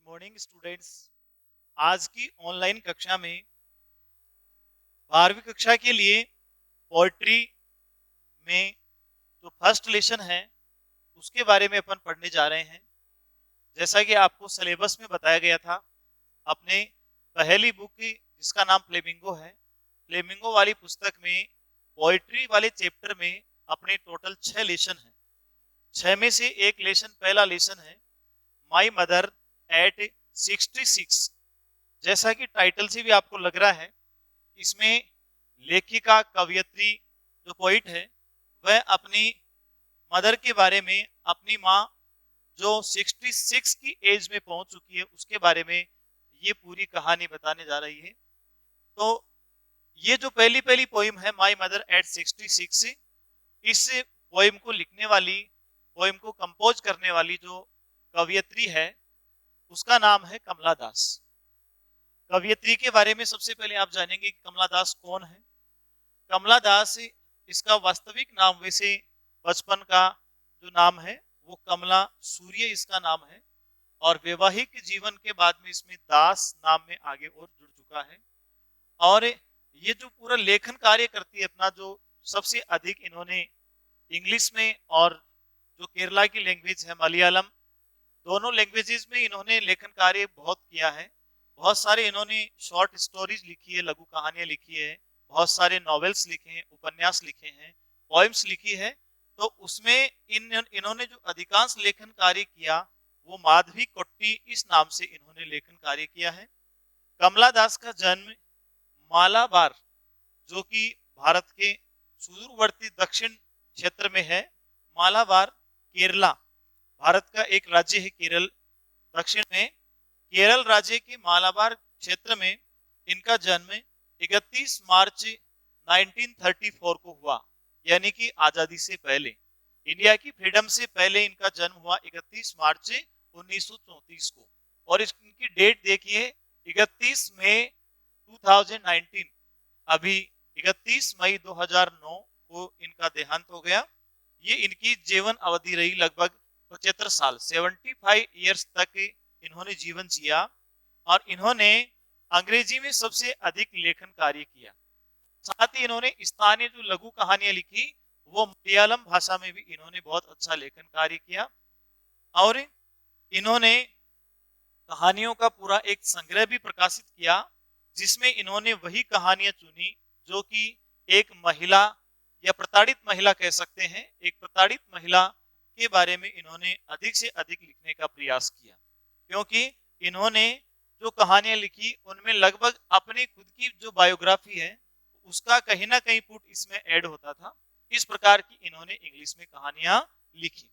Morning students. आज की online कक्षा में 12वीं कक्षा के लिए पोएट्री में जो फर्स्ट लेसन है उसके बारे में अपन पढ़ने जा रहे हैं। जैसा कि आपको सिलेबस में बताया गया था, अपने पहली बुक की जिसका नाम फ्लेमिंगो है, फ्लेमिंगो वाली पुस्तक में पोएट्री वाले चैप्टर में अपने टोटल 6 लेसन हैं। 6 में से एक लेसन, पहला लेसन है माई मदर एट 66। जैसा कि टाइटल से भी आपको लग रहा है, इसमें लेखिका कवयित्री जो पोइट है वह अपनी मदर के बारे में, अपनी माँ जो 66 की एज में पहुंच चुकी है उसके बारे में ये पूरी कहानी बताने जा रही है। तो ये जो पहली पहली पोइम है माई मदर एट 66, इस पोइम को लिखने वाली, पोइम को कंपोज करने वाली जो कवयित्री है उसका नाम है कमला दास। कवयित्री के बारे में सबसे पहले आप जानेंगे कि कमला दास कौन है। कमला दास, इसका वास्तविक नाम, वैसे बचपन का जो नाम है वो कमला सूर्य इसका नाम है, और वैवाहिक जीवन के बाद में इसमें दास नाम में आगे और जुड़ चुका है। और ये जो पूरा लेखन कार्य करती है अपना, जो सबसे अधिक इन्होंने इंग्लिश में और जो केरला की लैंग्वेज है मलयालम, दोनों लैंग्वेजेस में इन्होंने लेखन कार्य बहुत किया है। बहुत सारे इन्होंने शॉर्ट स्टोरीज लिखी है, लघु कहानियां लिखी है, बहुत सारे नॉवेल्स लिखे हैं, उपन्यास लिखे हैं, पोएम्स लिखी है। तो उसमें इन्होंने जो अधिकांश लेखन कार्य किया वो माधवी कोट्टी इस नाम से इन्होंने लेखन कार्य किया है। कमला दास का जन्म मालाबार, जो कि भारत के सुदूरवर्ती दक्षिण क्षेत्र में है, मालाबार केरला, भारत का एक राज्य है केरल, दक्षिण में केरल राज्य के मालाबार क्षेत्र में इनका जन्म 31 मार्च 1934 को हुआ, यानी कि आजादी से पहले, इंडिया की फ्रीडम से पहले इनका जन्म हुआ 31 मार्च 1934 को। और इनकी डेट देखिए 31 मई 2019, अभी 31 मई 2009 को इनका देहांत हो गया। ये इनकी जीवन अवधि रही लगभग 75 साल, 75 ईयर्स तक इन्होंने जीवन जिया। और इन्होंने अंग्रेजी में सबसे अधिक लेखन कार्य किया। साथ ही इन्होंने स्थानीय जो लघु कहानियां लिखी वो मलयालम भाषा में भी इन्होंने बहुत अच्छा लेखन कार्य किया। और इन्होंने कहानियों का पूरा एक संग्रह भी प्रकाशित किया, जिसमें इन्होंने वही कहानियां चुनी जो कि एक महिला या प्रताड़ित महिला कह सकते हैं, एक प्रताड़ित महिला के बारे में इन्होंने अधिक से अधिक लिखने का प्रयास किया। क्योंकि इन्होंने जो कहानियां लिखी उनमें लगभग अपनी खुद की जो बायोग्राफी है उसका कहीं ना कहीं पुट इसमें ऐड होता था। इस प्रकार की इन्होंने इंग्लिश में कहानियां लिखी।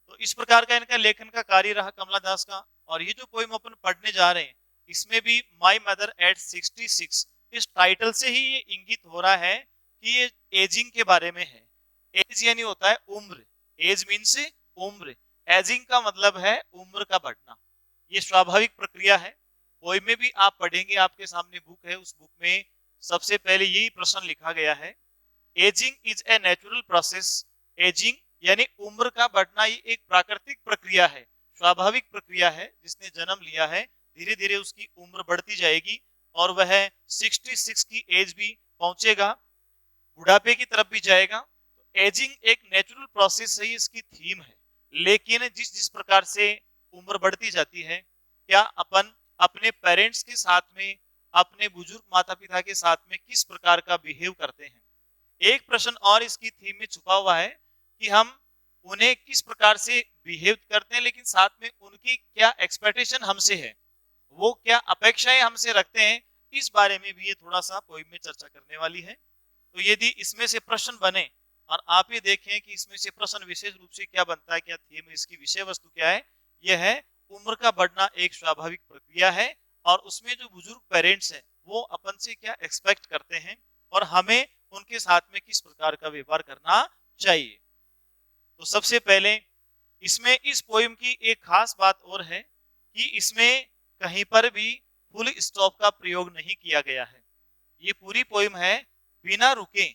तो इस प्रकार का इनका लेखन का कार्य रहा कमला दास का। और ये जो पोइम अपन पढ़ने जा रहे हैं इसमें भी माई मदर एट 66, इस टाइटल से ही ये इंगित हो रहा है कि ये एजिंग के बारे में है। एज यानी होता है उम्र, एज मीन्स उम्र, एजिंग का मतलब है उम्र का बढ़ना। ये स्वाभाविक प्रक्रिया है। पोइम में भी आप पढ़ेंगे, आपके सामने बुक है, उस बुक में सबसे पहले यही प्रश्न लिखा गया है, ageing is a natural process. Ageing यानी उम्र का बढ़ना ये एक प्राकृतिक प्रक्रिया है, स्वाभाविक प्रक्रिया है, जिसने जन्म लिया है धीरे धीरे उसकी उम्र बढ़ती जाएगी और वह 66 की एज भी पहुंचेगा, बुढ़ापे की तरफ भी जाएगा। तो एजिंग एक नेचुरल प्रोसेस है, इसकी थीम है। लेकिन जिस जिस प्रकार से उम्र बढ़ती जाती है, क्या अपन अपने पेरेंट्स के साथ में, अपने बुजुर्ग माता पिता के साथ में किस प्रकार का बिहेव करते हैं। एक प्रश्न और इसकी थीम में छुपा हुआ है कि हम उन्हें किस प्रकार से बिहेव करते हैं, लेकिन साथ में उनकी क्या एक्सपेक्टेशन हमसे है, वो क्या अपेक्षाएं हमसे रखते हैं, इस बारे में भी ये थोड़ा सा पोइम में चर्चा करने वाली है। तो यदि इसमें से प्रश्न बने और आप ये देखें कि इसमें से प्रश्न विशेष रूप से क्या बनता है, क्या थीम, इसकी विषय वस्तु क्या है, यह है उम्र का बढ़ना एक स्वाभाविक प्रक्रिया है और उसमें जो बुजुर्ग पेरेंट्स हैं वो अपन से क्या एक्सपेक्ट करते हैं और हमें उनके साथ में किस प्रकार का व्यवहार करना चाहिए। तो सबसे पहले इसमें इस पोएम की एक खास बात और है कि इसमें कहीं पर भी फुल स्टॉप का प्रयोग नहीं किया गया है। ये पूरी पोएम है बिना रुके,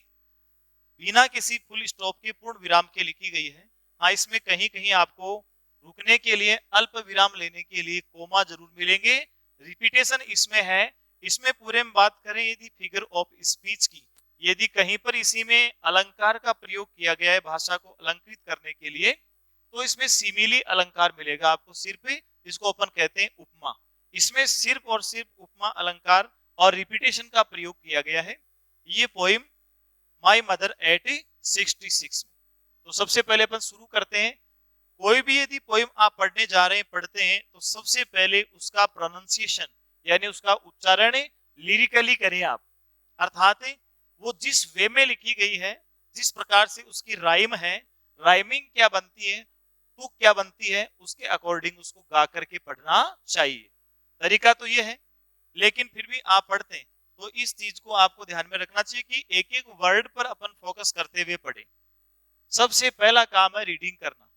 बिना किसी फुल स्टॉप के, पूर्ण विराम के लिखी गई है। हाँ, इसमें कहीं कहीं आपको रुकने के लिए, अल्प विराम लेने के लिए कोमा जरूर मिलेंगे। रिपीटेशन इसमें है। इसमें पूरे में बात करें यदि फिगर ऑफ स्पीच की, यदि कहीं पर इसी में अलंकार का प्रयोग किया गया है भाषा को अलंकृत करने के लिए, तो इसमें सिमिली अलंकार मिलेगा आपको, सिर्फ इसको अपन कहते हैं उपमा। इसमें सिर्फ और सिर्फ उपमा अलंकार और रिपीटेशन का प्रयोग किया गया है। ये पोइम माई मदर एट 66 में। तो सबसे पहले अपन शुरू करते हैं। कोई भी यदि पोइम आप पढ़ने जा रहे हैं, पढ़ते हैं, तो सबसे पहले उसका प्रोनाउंसिएशन यानी उसका उच्चारण लिरिकली करें आप, अर्थात वो जिस वे में लिखी गई है, जिस प्रकार से उसकी राइम है, राइमिंग क्या बनती है, तुक क्या बनती है, उसके अकॉर्डिंग उसको गा करके पढ़ना चाहिए। तरीका तो ये है, लेकिन फिर भी आप पढ़ते हैं तो इस चीज को आपको ध्यान में रखना चाहिए कि एक एक वर्ड पर अपन फोकस करते हुए पढ़ें। सबसे पहला काम है रीडिंग करना।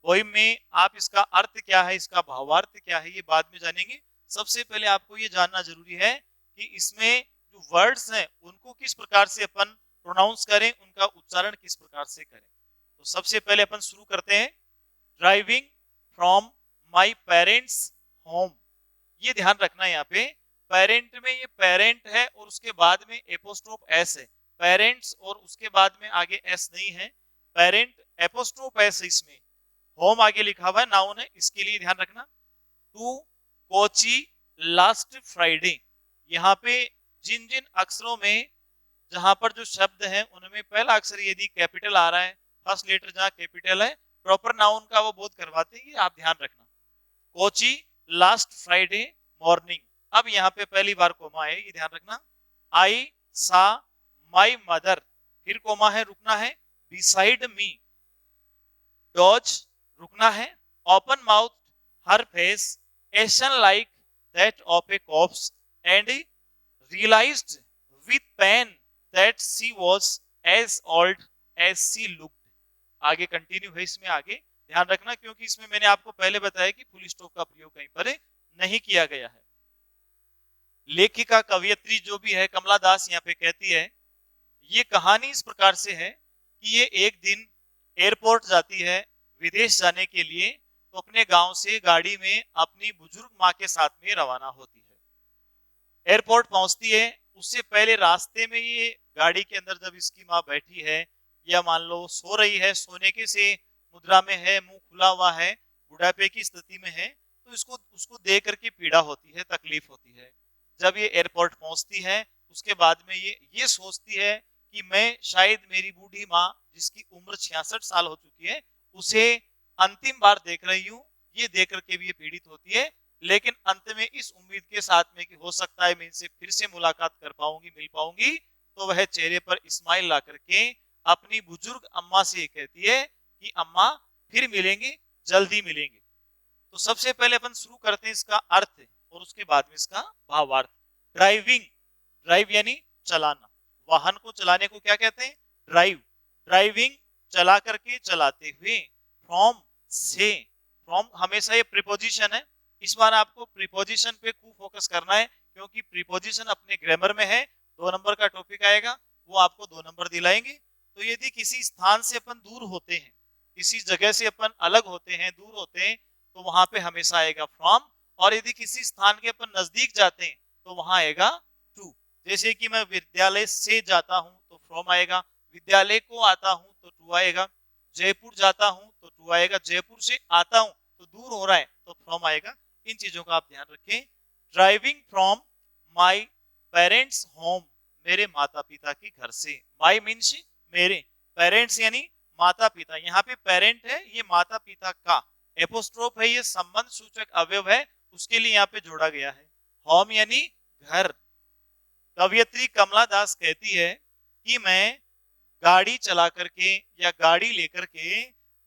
पोइम में आप इसका अर्थ क्या है, इसका भावार्थ क्या है, ये बाद में जानेंगे। सबसे पहले आपको ये जानना जरूरी है कि इसमें जो वर्ड्स हैं उनको किस प्रकार से अपन प्रोनाउंस करें, उनका उच्चारण किस प्रकार से करें। तो सबसे पहले अपन शुरू करते हैं। Driving from my parents home, ये ध्यान रखना है यहाँ पे। पेरेंट में ये पेरेंट है और उसके बाद में एपोस्ट्रोफ एस है, पेरेंट्स और उसके बाद में आगे एस नहीं है, पेरेंट एपोस्ट्रोफ एस इसमें, होम आगे लिखा हुआ है, नाउन है, इसके लिए ध्यान रखना। टू कोची लास्ट फ्राइडे, यहाँ पे जिन जिन अक्षरों में जहां पर जो शब्द है उनमें पहला अक्षर यदि कैपिटल आ रहा है, फर्स्ट लेटर जहां कैपिटल है, प्रॉपर नाउन का वो बोध करवाते हैं, आप ध्यान रखना। कोची लास्ट फ्राइडे मॉर्निंग, अब यहाँ पे पहली बार कोमा है, ये ध्यान रखना। आई सा माई मदर, फिर कोमा है, रुकना है। बिसाइड मी, डॉज रुकना है। Open mouth her face, ashen like that of a corpse, and realized with pain that she was as old as she looked. आगे कंटिन्यू है इसमें, आगे ध्यान रखना, क्योंकि इसमें मैंने आपको पहले बताया कि फुल स्टॉप का प्रयोग कहीं पर नहीं किया गया है। लेखिका कवयित्री जो भी है कमला दास यहाँ पे कहती है, ये कहानी इस प्रकार से है कि ये एक दिन एयरपोर्ट जाती है विदेश जाने के लिए, तो अपने गांव से गाड़ी में अपनी बुजुर्ग माँ के साथ में रवाना होती है। एयरपोर्ट पहुंचती है, उससे पहले रास्ते में ये गाड़ी के अंदर जब इसकी माँ बैठी है या मान लो सो रही है, सोने के से मुद्रा में है, मुंह खुला हुआ है, बुढ़ापे की स्थिति में है, तो इसको उसको देख करके पीड़ा होती है, तकलीफ होती है। जब ये एयरपोर्ट पहुंचती है उसके बाद में ये सोचती है कि मैं शायद मेरी बूढ़ी माँ जिसकी उम्र 66 साल हो चुकी है उसे अंतिम बार देख रही हूँ, ये देख करके भी ये पीड़ित होती है। लेकिन अंत में इस उम्मीद के साथ में कि हो सकता है मैं इनसे फिर से मुलाकात कर पाऊंगी, मिल पाऊंगी, तो वह चेहरे पर स्माइल ला करके अपनी बुजुर्ग अम्मा से कहती है कि अम्मा फिर मिलेंगे, जल्दी मिलेंगे। तो सबसे पहले अपन शुरू करते हैं इसका अर्थ और उसके बाद में इसका भावार्थ। ड्राइविंग, ड्राइव यानी चलाना, वाहन को चलाने को क्या कहते हैं, ड्राइव। ड्राइविंग चला करके, चलाते हुए। फ्रॉम से, फ्रॉम हमेशा ये प्रीपोजिशन है, इस बार आपको प्रीपोजिशन पे खूब फोकस करना है, क्योंकि प्रीपोजिशन अपने ग्रामर में है, 2 नंबर का टॉपिक आएगा, वो आपको 2 नंबर दिलाएंगे। तो यदि किसी स्थान से अपन दूर होते हैं, किसी जगह से अपन अलग होते हैं, दूर होते हैं, तो वहां पे हमेशा आएगा फ्रॉम। और यदि किसी स्थान के अपन नजदीक जाते हैं तो वहां आएगा टू। जैसे कि मैं विद्यालय से जाता हूं तो फ्रॉम आएगा, विद्यालय को आता हूं तो टू आएगा, जयपुर जाता हूं तो टू आएगा, जयपुर से आता हूं तो दूर हो रहा है तो फ्रॉम आएगा। इन चीजों का आप ध्यान रखें। Driving from my parents home, मेरे माता पिता के घर से। माई मीन्स मेरे, पेरेंट्स यानी माता पिता, यहाँ पे पेरेंट है, ये माता पिता का, एपोस्ट्रोफ है, ये संबंध सूचक अवयव है, उसके लिए यहाँ पे जोड़ा गया है। होम यानी घर। कवयित्री कमला दास कहती है कि मैं गाड़ी चला करके या गाड़ी लेकर के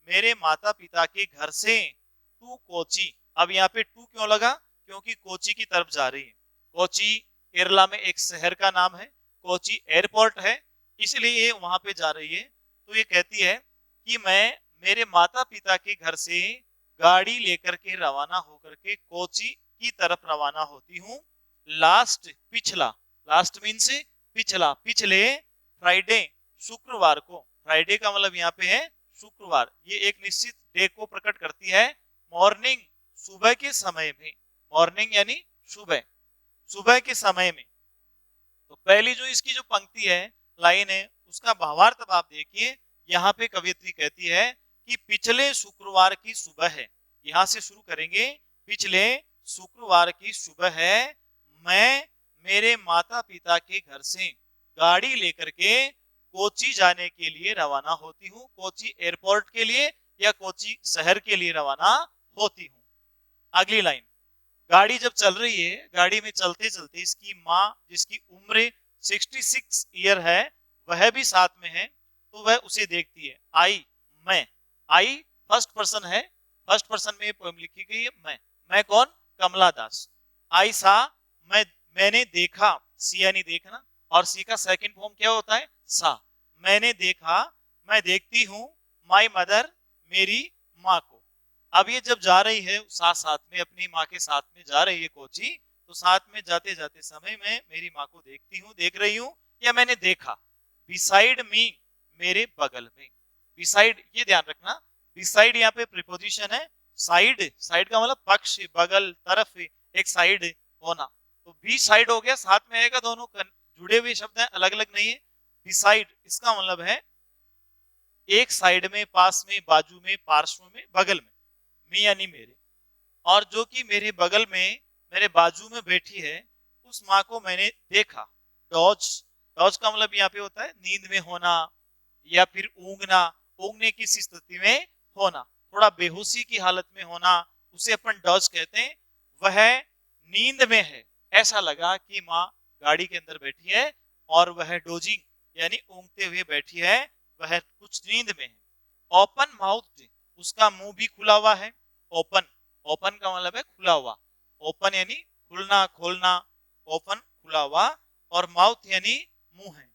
मेरे माता पिता के घर से टू कोची, अब यहाँ पे टू क्यों लगा, क्योंकि कोची की तरफ जा रही है। कोची केरला में एक शहर का नाम है, कोची एयरपोर्ट है, इसलिए ये वहां पे जा रही है। तो ये कहती है कि मैं मेरे माता पिता के घर से गाड़ी लेकर के रवाना होकर के कोची की तरफ रवाना होती हूँ। लास्ट पिछला, लास्ट मीन्स पिछला, पिछले फ्राइडे शुक्रवार को, फ्राइडे का मतलब यहाँ पे है शुक्रवार, ये एक निश्चित डे को प्रकट करती है। मॉर्निंग सुबह के समय में, मॉर्निंग यानी सुबह, सुबह के समय में। तो पहली जो इसकी जो पंक्ति है, लाइन है, उसका भावार्थ आप देखिए। यहाँ पे कवियत्री कहती है कि पिछले शुक्रवार की सुबह है, यहां से शुरू करेंगे। पिछले शुक्रवार की सुबह है, मैं मेरे माता पिता के घर से गाड़ी लेकर के कोची जाने के लिए रवाना होती हूँ, कोची एयरपोर्ट के लिए या कोची शहर के लिए रवाना होती हूँ। अगली लाइन, गाड़ी जब चल रही है, गाड़ी में चलते चलते इसकी माँ, जिसकी उम्र 66 ईयर है, वह भी साथ में है। तो वह उसे देखती है। आई, मैं, आई फर्स्ट पर्सन है, फर्स्ट पर्सन में पोएम लिखी गई है। मैं कौन? कमला दास। आई सा, मैंने देखा, सी यानी देखना, और सी का सेकंड फॉर्म क्या होता है? सा। मैंने देखा, मैं देखती हूँ, माई मदर, मेरी माँ को। अब ये जब जा रही है साथ साथ में, अपनी माँ के साथ में जा रही है कोची, तो साथ में जाते जाते समय में मेरी माँ को देखती हूँ, देख रही हूँ, या मैंने देखा। बिसाइड मी, मेरे बगल में। बिसाइड, ये ध्यान रखना, बिसाइड यहाँ पे प्रीपोजिशन है। साइड, साइड का मतलब पक्ष, बगल, तरफ, एक साइड होना। तो बी साइड हो गया, साथ में आएगा, दोनों जुड़े हुए शब्द हैं, अलग अलग नहीं है। बिसाइड इसका मतलब है एक साइड में, पास में, बाजू में, पार्श्व में, बगल में। मी यानी मेरे, और जो कि मेरे बगल में, मेरे बाजू में बैठी है, उस माँ को मैंने देखा। डॉज, डॉज का मतलब यहाँ पे होता है नींद में होना या फिर ऊँघना, ऊँघने की स्थिति में होना, थोड़ा बेहोशी की हालत में होना, उसे अपन डॉज कहते हैं। वह नींद में है, ऐसा लगा कि माँ गाड़ी के अंदर बैठी है और वह डोजिंग यानी ऊँघते हुए बैठी है, वह कुछ नींद में है। ओपन माउथ, उसका मुंह भी खुला हुआ है। ओपन, ओपन का मतलब है खुला हुआ, ओपन यानी खुलना, खोलना, ओपन खुला हुआ, और माउथ यानी मुंह है।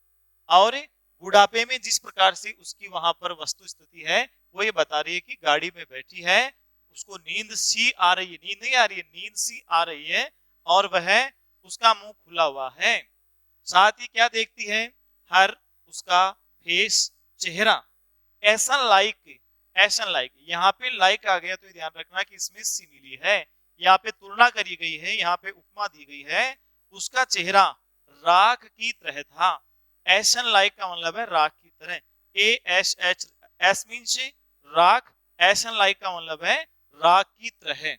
और बुढ़ापे में जिस प्रकार से उसकी वहां पर वस्तु स्थिति है, वो ये बता रही है कि गाड़ी में बैठी है, उसको नींद सी आ रही है, नींद नहीं आ रही है, नींद सी आ रही है, और वह उसका मुंह खुला हुआ है। साथ ही क्या देखती है? हर, उसका फेस, चेहरा, ऐसा लाइक, ऐसा लाइक, यहाँ पे लाइक आ गया तो ध्यान रखना कि इसमें सिमिली है, यहाँ पे तुलना करी गई है, यहाँ पे उपमा दी गई है। उसका चेहरा राख की तरह था। एशन लाइक का मतलब है राख की तरह, A S H, S means राख, एशन लाइक का मतलब है राख की तरह।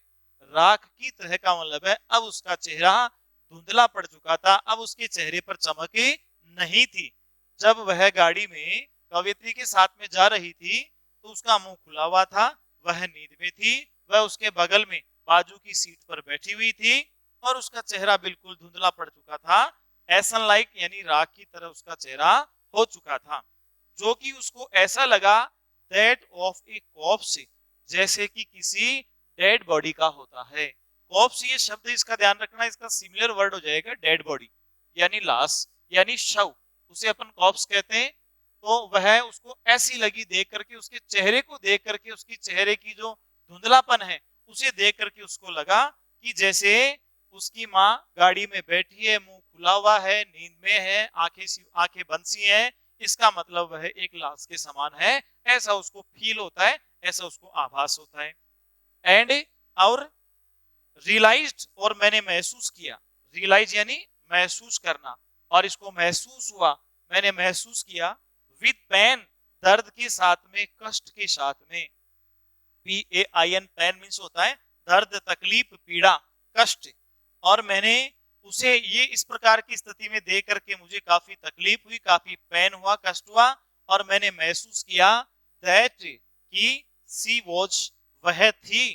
राख की तरह का मतलब है अब उसका चेहरा धुंधला पड़ चुका था, अब उसके चेहरे पर चमक नहीं थी। जब वह गाड़ी में कवियत्री के साथ में जा रही थी तो उसका मुंह खुला हुआ था, वह नींद में थी, वह उसके बगल में बाजू की सीट पर बैठी हुई थी, और उसका चेहरा बिल्कुल धुंधला पड़ चुका था। एसन लाइक यानी राख की तरह उसका चेहरा हो चुका था, जो कि उसको ऐसा लगा दैट ऑफ ए कॉप्स, जैसे कि किसी डेड बॉडी का होता है। कॉप्स ये शब्द इसका ध्यान रखना, इसका सिमिलर वर्ड हो जाएगा डेड बॉडी, यानी लाश, यानी शव, उसे अपन कॉप्स कहते हैं। तो वह उसको ऐसी लगी देख करके, उसके चेहरे को देख करके, उसकी चेहरे की जो धुंधलापन है उसे देख करके उसको लगा कि जैसे उसकी माँ गाड़ी में बैठी है, मुंह खुला हुआ है, नींद में है, आंखें बंद सी है, इसका मतलब वह एक लाश के समान है, ऐसा उसको फील होता है, ऐसा उसको आभास होता है। एंड और रियलाइज्ड, और मैंने महसूस किया, रियलाइज यानी महसूस करना, और इसको महसूस हुआ, मैंने महसूस किया, विद पेन, दर्द के साथ में, कष्ट के साथ में। PAIN, पेन मीन्स होता है दर्द, तकलीफ, पीड़ा, कष्ट, और मैंने उसे ये इस प्रकार की स्थिति में देख करके मुझे काफी तकलीफ हुई, काफी पेन हुआ, कष्ट हुआ, और मैंने महसूस किया दैट कि सी वॉज, वह थी,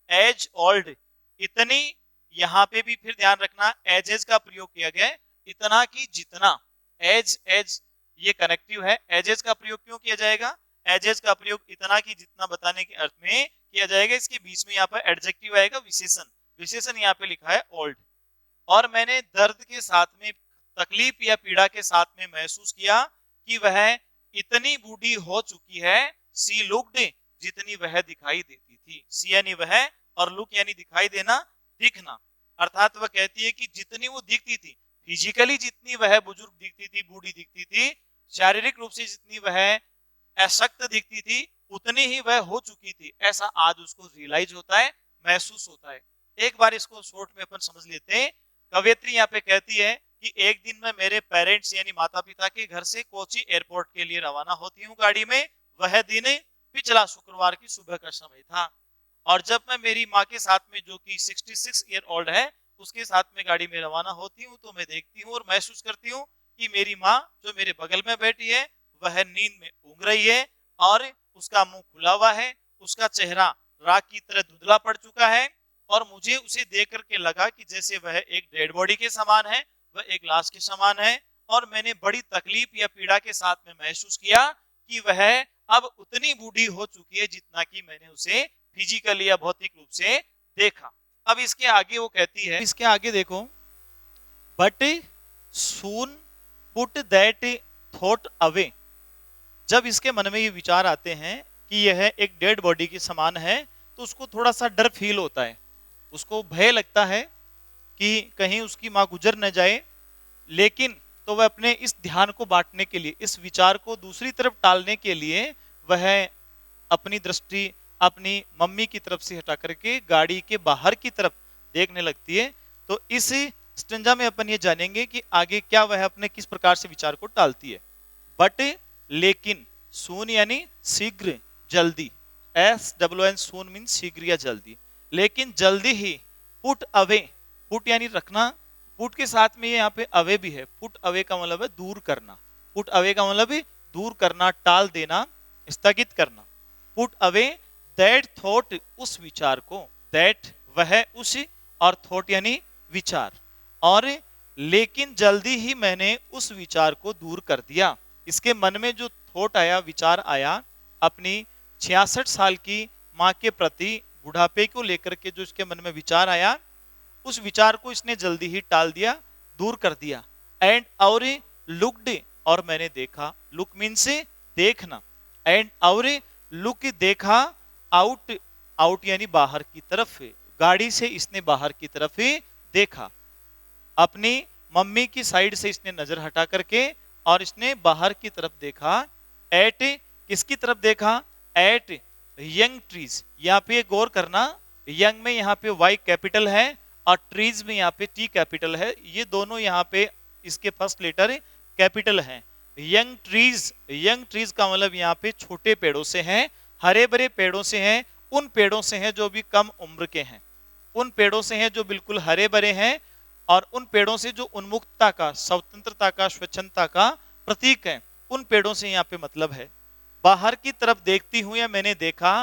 एज ओल्ड, इतनी, यहां पे भी फिर ध्यान रखना एजेस का प्रयोग किया गया, इतना की जितना, एज, एज ये कनेक्टिव है, एजेस का प्रयोग क्यों किया जाएगा? एजेस का प्रयोग इतना की जितना बताने के अर्थ में किया जाएगा। इसके बीच में यहाँ पर एडजेक्टिव आएगा, विशेषण, विशेषण यहाँ पे लिखा है ओल्ड। और मैंने दर्द के साथ में, तकलीफ या पीड़ा के साथ में महसूस किया कि वह इतनी बूढ़ी हो चुकी है, सी लुक्ड, जितनी वह दिखाई देती थी। सी यानी वह, और लुक यानी दिखाई देना, दिखना, अर्थात वह कहती है कि जितनी वो दिखती थी, फिजिकली जितनी वह बुजुर्ग दिखती थी, बूढ़ी दिखती थी, शारीरिक रूप से जितनी वह अशक्त दिखती थी, उतनी ही वह हो चुकी थी, ऐसा आज उसको रियलाइज होता है, महसूस होता है। एक बार इसको शॉर्ट में अपन समझ लेते हैं। कवयित्री यहाँ पे कहती है कि एक दिन मैं मेरे पेरेंट्स यानी माता पिता के घर से कोची एयरपोर्ट के लिए रवाना होती हूँ गाड़ी में। वह दिन पिछला शुक्रवार की सुबह का समय था और जब मैं मेरी माँ के साथ में, जो कि 66 ईयर ओल्ड है, उसके साथ में गाड़ी में रवाना होती हूँ तो मैं देखती हूँ और महसूस करती हूँ कि मेरी माँ जो मेरे बगल में बैठी है वह नींद में ऊँघ रही है और उसका मुंह खुला हुआ है, उसका चेहरा राख की तरह धुंधला पड़ चुका है और मुझे उसे देख करके लगा कि जैसे वह एक डेड बॉडी के समान है, वह एक लाश के समान है। और मैंने बड़ी तकलीफ या पीड़ा के साथ में महसूस किया कि वह अब उतनी बूढ़ी हो चुकी है जितना कि मैंने उसे फिजिकली या भौतिक रूप से देखा। अब इसके आगे वो कहती है, इसके आगे देखो, but soon put that thought away. जब इसके मन में ये विचार आते हैं कि यह एक डेड बॉडी के समान है तो उसको थोड़ा सा डर फील होता है, उसको भय लगता है कि कहीं उसकी मां गुजर न जाए। लेकिन तो वह अपने इस ध्यान को बांटने के लिए, इस विचार को दूसरी तरफ टालने के लिए वह अपनी दृष्टि अपनी मम्मी की तरफ से हटा करके गाड़ी के बाहर की तरफ देखने लगती है। तो इस स्टंजा में अपन ये जानेंगे कि आगे क्या वह अपने किस प्रकार से विचार को टालती है। बट लेकिन, सून यानी शीघ्र, जल्दी, SWN सून मीन शीघ्र या जल्दी, लेकिन जल्दी ही, पुट अवे, पुट यानी रखना, पुट के साथ में यहाँ पे अवे भी है, पुट अवे का मतलब है दूर करना, पुट अवे का मतलब है दूर करना, टाल देना, स्थगित करना। पुट अवे दैट थॉट, उस विचार को, दैट वह उस, और थॉट यानी विचार, और लेकिन जल्दी ही मैंने उस विचार को दूर कर दिया। इसके मन में जो थॉट आया, विचार आया, अपनी 66 साल की मां के प्रति बुढ़ापे को लेकर के जो इसके मन में विचार आया, उस विचार को इसने जल्दी ही टाल दिया, दूर कर दिया। एंड और लुक्ड, और मैंने देखा, लुक मीन्स देखना, एंड और लुक देखा, आउट, आउट यानी बाहर की तरफ, गाड़ी से इसने बाहर की तरफ देखा, अपनी मम्मी की साइड से इसने नजर हटा करके और इसने बाहर की तरफ देखा। एट, किसकी तरफ देखा, एट यंग ट्रीज, यहाँ पे गौर करना, यंग में यहाँ पे वाई कैपिटल है और ट्रीज में यहाँ पे टी कैपिटल है, ये दोनों यहाँ पे इसके फर्स्ट लेटर कैपिटल है। यंग ट्रीज, यंग ट्रीज का मतलब यहाँ पे छोटे पेड़ों से हैं, हरे भरे पेड़ों से हैं, उन पेड़ों से हैं जो भी कम उम्र के हैं, उन पेड़ों से हैं जो बिल्कुल हरे भरे हैं, और उन पेड़ों से जो उन्मुक्तता का, स्वतंत्रता का, स्वच्छंदता का प्रतीक है, उन पेड़ों से यहाँ पे मतलब है। बाहर की तरफ देखती हूं या मैंने देखा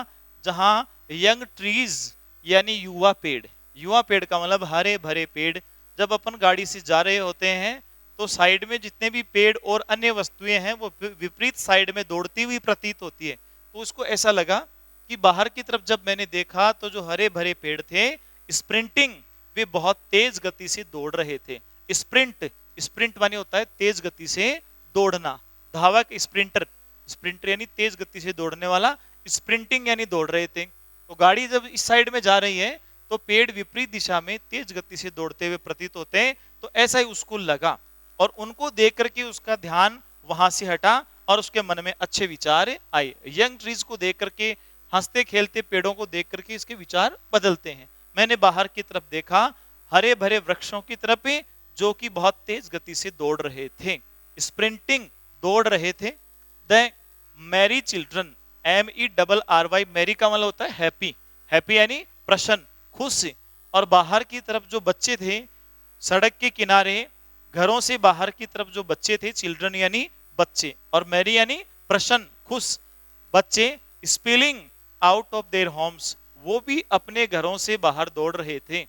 जहां यंग ट्रीज यानी युवा पेड़, युवा पेड़ का मतलब हरे भरे पेड़। जब अपन गाड़ी से जा रहे होते हैं तो साइड में जितने भी पेड़ और अन्य वस्तुएं हैं वो विपरीत साइड में दौड़ती हुई प्रतीत होती है। तो उसको ऐसा लगा कि बाहर की तरफ जब मैंने देखा तो जो हरे भरे पेड़ थे, स्प्रिंटिंग, वे बहुत तेज गति से दौड़ रहे थे। स्प्रिंट, स्प्रिंट माने होता है तेज गति से दौड़ना, धावक स्प्रिंटर, स्प्रिंटर यानी तेज गति से दौड़ने वाला, स्प्रिंटिंग यानी दौड़ रहे थे। तो गाड़ी जब इस साइड में जा रही है तो पेड़ विपरीत दिशा में तेज गति से दौड़ते हुए प्रतीत होते हैं। तो ऐसा ही उसको लगा और उनको देख करके उसका ध्यान वहां से हटा और उसके मन में अच्छे विचार आए। यंग ट्रीज को देख करके, हंसते खेलते पेड़ों को देख करके इसके विचार बदलते हैं। मैंने बाहर की तरफ देखा, हरे भरे वृक्षों की तरफ जो कि बहुत तेज गति से दौड़ रहे थे, स्प्रिंटिंग, दौड़ रहे थे। The merry children, MERRY, merry का मतलब होता है हैप्पी, हैप्पी यानी प्रसन्न, खुश। और बाहर की तरफ जो बच्चे थे, सड़क के किनारे घरों से बाहर की तरफ जो बच्चे थे, चिल्ड्रन यानी बच्चे, और मैरी यानी प्रसन्न, खुश बच्चे, spilling out of their homes, वो भी अपने घरों से बाहर दौड़ रहे थे।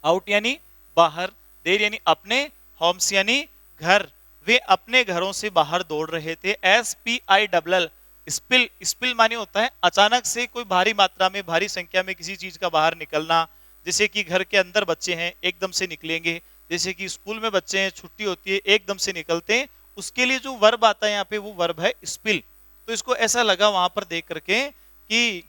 आउट यानी बाहर, देर यानी अपने, होम्स यानी घर, वे अपने घरों से बाहर दौड़ रहे थे। SPILL, स्पिल, स्पिल माने होता है अचानक से कोई भारी मात्रा में, भारी संख्या में किसी चीज का बाहर निकलना। जैसे कि घर के अंदर बच्चे हैं एकदम से निकलेंगे, जैसे कि स्कूल में बच्चे हैं छुट्टी होती है एकदम से निकलते हैं, उसके लिए जो वर्ब आता है यहाँ पे वो वर्ब है स्पिल। तो इसको ऐसा लगा वहां पर देख करके कि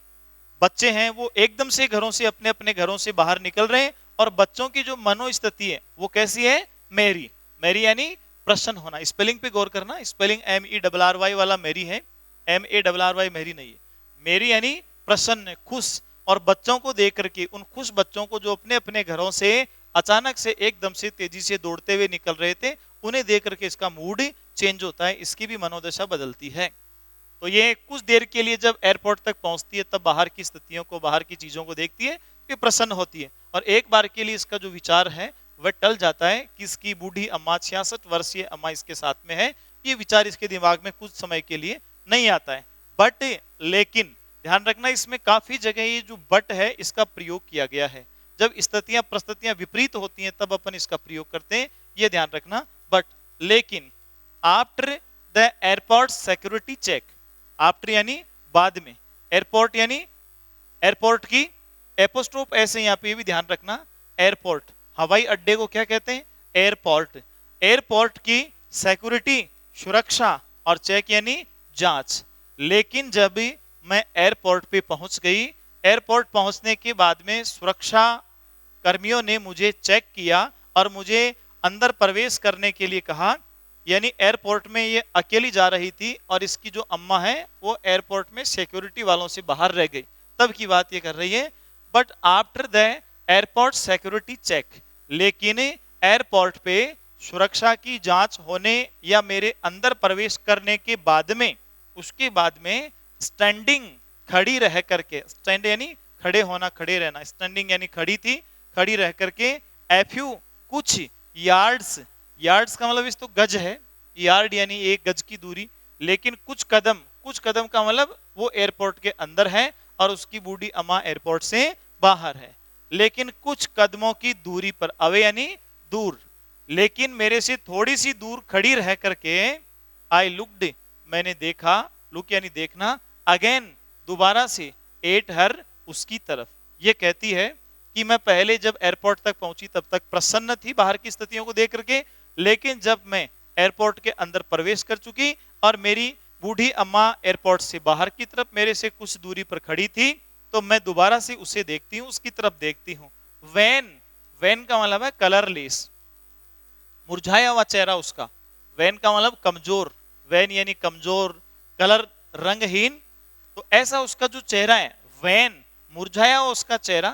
बच्चे हैं वो एकदम से घरों से, अपने अपने घरों से बाहर निकल रहे हैं, और बच्चों की जो मनोस्थिति है वो कैसी है, मेरी, मेरी यानी प्रसन्न होना। स्पेलिंग पे गौर करना, स्पेलिंग MERRY वाला मेरी है, MARRY मेरी नहीं है। मेरी यानी प्रसन्न, खुश, और बच्चों को देख करके, उन खुश बच्चों को जो अपने अपने घरों से अचानक से एकदम से तेजी से दौड़ते हुए निकल रहे थे, उन्हें देख करके इसका मूड चेंज होता है, इसकी भी मनोदशा बदलती है। तो ये कुछ देर के लिए जब एयरपोर्ट तक पहुंचती है तब बाहर की स्थितियों को, बाहर की चीजों को देखती है, फिर प्रसन्न होती है, और एक बार के लिए इसका जो विचार है वह टल जाता है कि इसकी बूढ़ी अम्मा, 66 वर्षीय अम्मा इसके साथ में है। ये विचार इसके दिमाग में कुछ समय के लिए नहीं आता है। बट लेकिन ध्यान रखना, इसमें काफी जगह ये जो बट है इसका प्रयोग किया गया है। जब स्थितियां परिस्थितियां विपरीत होती हैं तब अपन इसका प्रयोग करते हैं, ये ध्यान रखना। बट लेकिन after the airport security check, after यानी बाद में, एयरपोर्ट यानी एयरपोर्ट की एपोस्ट्रोफ ऐसे यहाँ पे भी ध्यान रखना, एयरपोर्ट, हवाई अड्डे को क्या कहते हैं, एयरपोर्ट। एयरपोर्ट की सिक्योरिटी, सुरक्षा, और चेक यानी जांच। लेकिन जब भी मैं एयरपोर्ट पे पहुंच गई, एयरपोर्ट पहुंचने के बाद में सुरक्षा कर्मियों ने मुझे चेक किया और मुझे अंदर प्रवेश करने के लिए कहा। यानी एयरपोर्ट में ये अकेली जा रही थी और इसकी जो अम्मा है वो एयरपोर्ट में सिक्योरिटी वालों से बाहर रह गई, तब की बात ये कर रही है। But after the airport security check, लेकिन एयरपोर्ट पे सुरक्षा की जांच होने या मेरे अंदर प्रवेश करने के बाद में, उसके बाद में स्टैंडिंग, खड़ी रह करके, स्टैंड यानी खड़े होना, खड़े रहना, स्टैंडिंग यानी खड़ी थी, खड़ी रह करके, एफ्यू कुछ यार्ड्स, यार्ड्स का मतलब इस तो गज है, यार्ड यानी एक गज की दूरी, लेकिन कुछ कदम, कुछ कदम का मतलब वो एयरपोर्ट के अंदर है और उसकी बूढ़ी अम्मा एयरपोर्ट से बाहर है। लेकिन कुछ कदमों की दूरी पर, अवे यानी दूर, लेकिन मेरे से थोड़ी सी दूर खड़ी रह करके, आई लुक्ड, मैंने देखा, लुक यानी देखना, अगेन दोबारा से, एट हर, उसकी तरफ। ये कहती है कि मैं पहले जब एयरपोर्ट तक पहुंची तब तक प्रसन्न थी बाहर की स्थितियों को देख करके, लेकिन जब मैं एयरपोर्ट के अंदर प्रवेश कर चुकी और मेरी बूढ़ी अम्मा एयरपोर्ट से बाहर की तरफ मेरे से कुछ दूरी पर खड़ी थी, तो मैं दोबारा से उसे देखती हूँ, उसकी तरफ देखती हूँ। वैन, वैन का मतलब है कलरलेस, मुरझाया हुआ चेहरा उसका। वैन का मतलब कमजोर, वैन यानी कमजोर, कलर रंगहीन। तो ऐसा उसका जो चेहरा है, वैन, मुरझाया हुआ उसका चेहरा।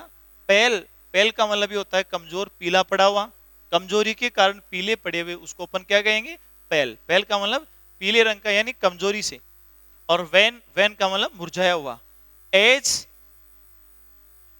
पेल, पेल का मतलब भी होता है कमजोर, पीला पड़ा हुआ, कमजोरी के कारण पीले पड़े हुए, उसको अपन क्या कहेंगे, पेल। पेल का मतलब पीले रंग का यानी कमजोरी से, और वैन, वैन का मतलब मुरझाया हुआ। As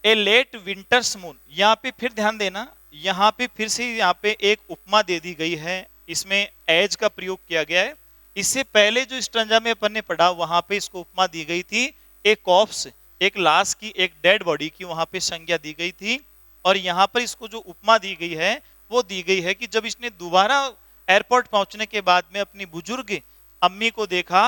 a late winter's moon, यहाँ पे फिर ध्यान देना, यहाँ पे फिर से यहाँ पे एक उपमा दे दी गई है, इसमें एज का प्रयोग किया गया है। इससे पहले जो स्टंजा में अपन ने पढ़ा वहां पे इसको उपमा दी गई थी, एक कॉप्स, एक लाश की, एक डेड बॉडी की वहां पे संज्ञा दी गई थी। और यहाँ पर इसको जो उपमा दी गई है वो दी गई है कि जब इसने दोबारा एयरपोर्ट पहुंचने के बाद में अपनी बुजुर्ग अम्मी को देखा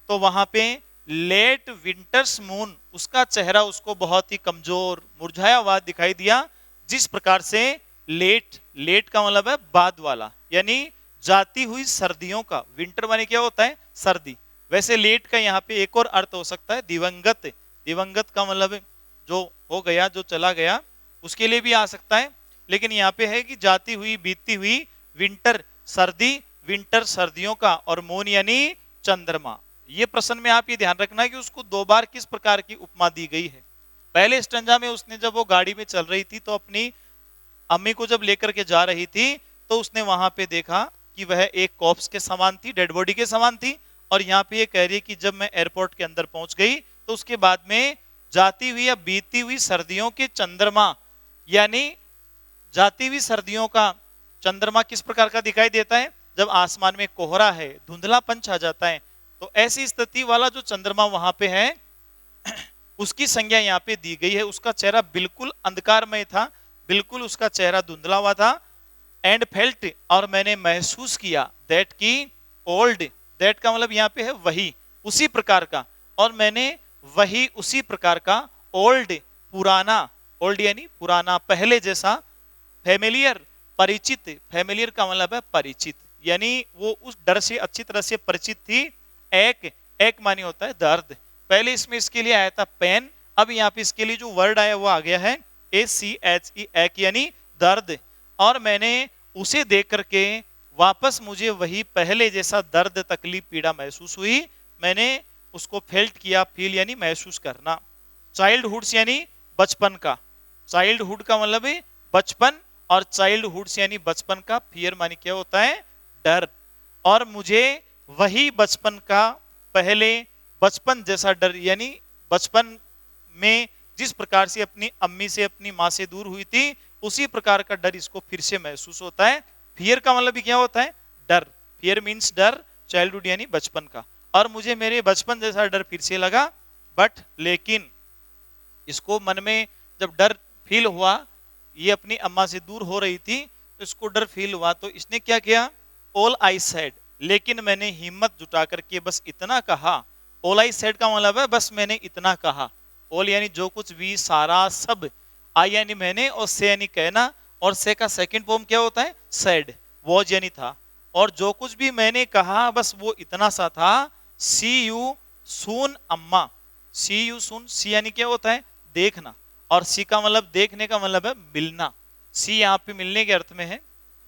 तो वहां पे लेट विंटर्स मून, उसका चेहरा उसको बहुत ही कमजोर, मुरझाया हुआ दिखाई दिया। जिस प्रकार से लेट, लेट का मतलब है बाद वाला, यानी जाती हुई सर्दियों का, विंटर माने क्या होता है, सर्दी। वैसे लेट का यहाँ पे एक और अर्थ हो सकता है दिवंगत, दिवंगत का मतलब जो हो गया, जो चला गया, उसके लिए भी आ सकता है। लेकिन यहाँ पे है कि जाती हुई, बीतती हुई, विंटर सर्दी, विंटर सर्दियों का, और मून यानी चंद्रमा। ये प्रश्न में आप ये ध्यान रखना है कि उसको दो बार किस प्रकार की उपमा दी गई है। पहले स्टंजा में उसने जब वो गाड़ी में चल रही थी तो अपनी अम्मी को जब लेकर के जा रही थी तो उसने वहां पे देखा कि वह एक कॉप्स के समान थी, डेड बॉडी के समान थी। और यहाँ पे ये कह रही है कि जब मैं एयरपोर्ट के अंदर पहुंच गई तो उसके बाद में जाती हुई या बीती हुई सर्दियों के चंद्रमा, यानी जाती हुई सर्दियों का चंद्रमा किस प्रकार का दिखाई देता है, जब आसमान में कोहरा है, धुंधलापन छा जाता है, तो ऐसी स्थिति वाला जो चंद्रमा वहां पे है उसकी संज्ञा यहाँ पे दी गई है। उसका चेहरा बिल्कुल अंधकारमय था, बिल्कुल उसका चेहरा धुंधला हुआ था। एंड फेल्ट, और मैंने महसूस किया, दैट की ओल्ड, दैट का मतलब यहाँ पे है वही, उसी प्रकार का, और मैंने वही उसी प्रकार का, ओल्ड पुराना, ओल्ड यानी पुराना, पहले जैसा, फैमिलियर परिचित, फैमिलियर का मतलब है परिचित, यानी वो उस डर से अच्छी तरह से परिचित थी। एक, एक मानी होता है दर्द, पहले इसमें इसके लिए आया था पेन, अब यहाँ पे इसके लिए जो वर्ड आया वो आ गया है ACHE, एक यानी दर्द। और मैंने उसे देख करके वापस मुझे वही पहले जैसा दर्द, तकलीफ, पीड़ा महसूस हुई। मैंने उसको फेल्ट किया, फील यानी महसूस करना। चाइल्डहुड यानी बचपन का, चाइल्डहुड का मतलब है बचपन, और चाइल्डहुड यानी बचपन का, फियर मानी क्या होता है, डर। और मुझे वही बचपन का, पहले बचपन जैसा डर, यानी बचपन में जिस प्रकार से अपनी अम्मी से, अपनी माँ से दूर हुई थी, उसी प्रकार का डर इसको फिर से महसूस होता है। फियर का मतलब भी क्या होता है, डर। फियर मीन्स डर, चाइल्डहुड यानी बचपन का। और मुझे मेरे बचपन जैसा डर फिर से लगा, बट लेकिन इसको मन में जब डर फील हुआ, ये अपनी अम्मा से दूर हो रही थी, तो इसको डर फील हुआ, तो इसने क्या किया, ऑल आई सेड, लेकिन मैंने हिम्मत जुटा करके बस इतना कहा। ऑल आई सेड का मतलब है बस मैंने इतना कहा। ऑल यानी जो कुछ भी, सारा, सब। आई यानी मैंने, और से यानी कहना, और से का सेकंड फॉर्म क्या होता है, सेड। वॉज यानी था। और जो कुछ भी मैंने कहा बस वो इतना सा था। सी यू सून अम्मा। सी यू सून, सी यानी क्या होता है, देखना, और सी का मतलब देखने का मतलब है मिलना। सी यहाँ पे मिलने के अर्थ में है।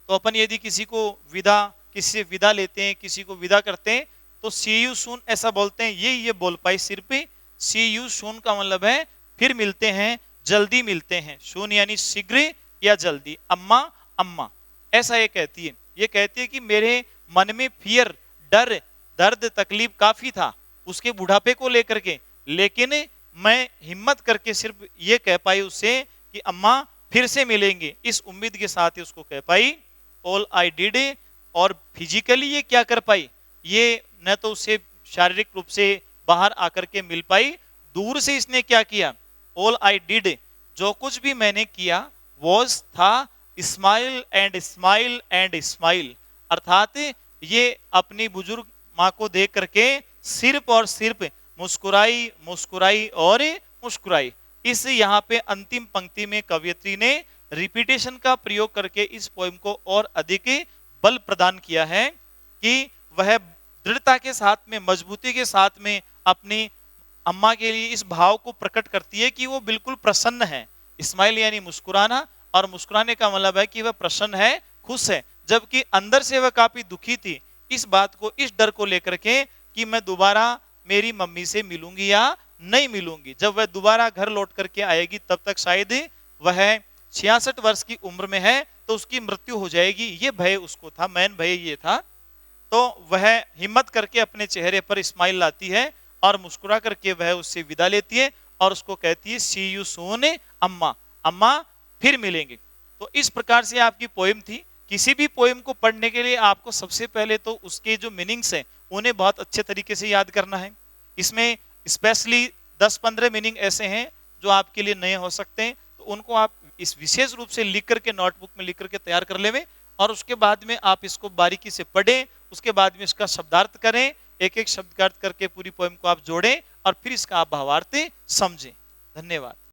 तो अपन यदि किसी को विदा, किसी से विदा लेते हैं, किसी को विदा करते हैं, तो सी यू सून ऐसा बोलते हैं। ये बोल पाई सिर्फ। सी यू सून का मतलब है फिर मिलते हैं, जल्दी मिलते हैं। सून यानी शीघ्र या जल्दी। अम्मा, अम्मा ऐसा ये कहती है। ये कहती है कि मेरे मन में फियर, डर, दर्द, तकलीफ काफी था उसके बुढ़ापे को लेकर के, लेकिन मैं हिम्मत करके सिर्फ ये कह पाई उससे कि अम्मा फिर से मिलेंगे, इस उम्मीद के साथ ही उसको कह पाई ऑल आई डिड। और फिजिकली ये क्या कर पाई, ये न तो उससे शारीरिक रूप से बाहर आकर के मिल पाई, दूर से इसने क्या किया, ऑल आई डिड, जो कुछ भी मैंने किया, वॉज था, smile and smile and smile, अर्थात ये अपनी बुजुर्ग माँ को देख करके सिर्फ और सिर्फ मुस्कुराई, मुस्कुराई और मुस्कुराई। इस यहाँ पे अंतिम पंक्ति में कवयित्री ने रिपीटेशन का प्रयोग करके इस पोएम को और अधिक बल प्रदान किया है कि वह दृढ़ता के साथ में, मजबूती के साथ में अपनी अम्मा के लिए इस भाव को प्रकट करती है कि वो बिल्कुल प्रसन्न है। स्माइल यानी मुस्कुराना, और मुस्कुराने का मतलब है कि वह प्रसन्न है, खुश है, जबकि अंदर से वह काफी दुखी थी इस बात को, इस डर को लेकर के कि मैं दोबारा मेरी मम्मी से मिलूंगी या नहीं मिलूंगी। जब वह दोबारा घर लौट करके आएगी तब तक शायद वह 66 वर्ष की उम्र में है, तो उसकी मृत्यु हो जाएगी, ये भय उसको था, मैन भय ये था। तो वह हिम्मत करके अपने चेहरे पर स्माइल लाती है और मुस्कुरा करके वह उससे विदा लेती है और उसको कहती है सी यू सून अम्मा, अम्मा फिर मिलेंगे। तो इस प्रकार से आपकी पोएम थी। किसी भी पोएम को पढ़ने के लिए आपको सबसे पहले तो उसके जो मीनिंग्स हैं उन्हें बहुत अच्छे तरीके से याद करना है। इसमें स्पेशली 10-15 मीनिंग ऐसे हैं जो आपके लिए नए हो सकते हैं, तो उनको आप इस विशेष रूप से लिख करके नोटबुक में लिख करके तैयार कर लेवें, और उसके बाद में आप इसको बारीकी से पढ़ें, उसके बाद में इसका शब्दार्थ करें, एक एक शब्द का अर्थ करके पूरी पोएम को आप जोड़ें और फिर इसका आप भावार्थ समझें। धन्यवाद।